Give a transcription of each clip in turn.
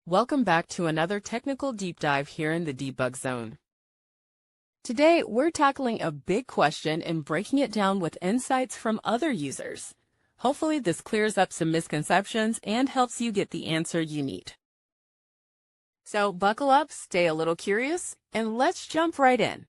Welcome back to another technical deep dive here in the debug zone. Today, we're tackling a big question and breaking it down with insights from other users. Hopefully, this clears up some misconceptions and helps you get the answer you need. So buckle up, stay a little curious, and let's jump right in.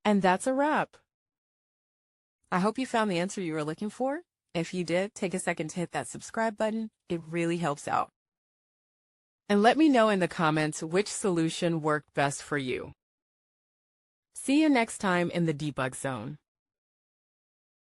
And that's a wrap. I hope you found the answer you were looking for. If you did, take a second to hit that subscribe button. It really helps out. And let me know in the comments which solution worked best for you. See you next time in the debug zone.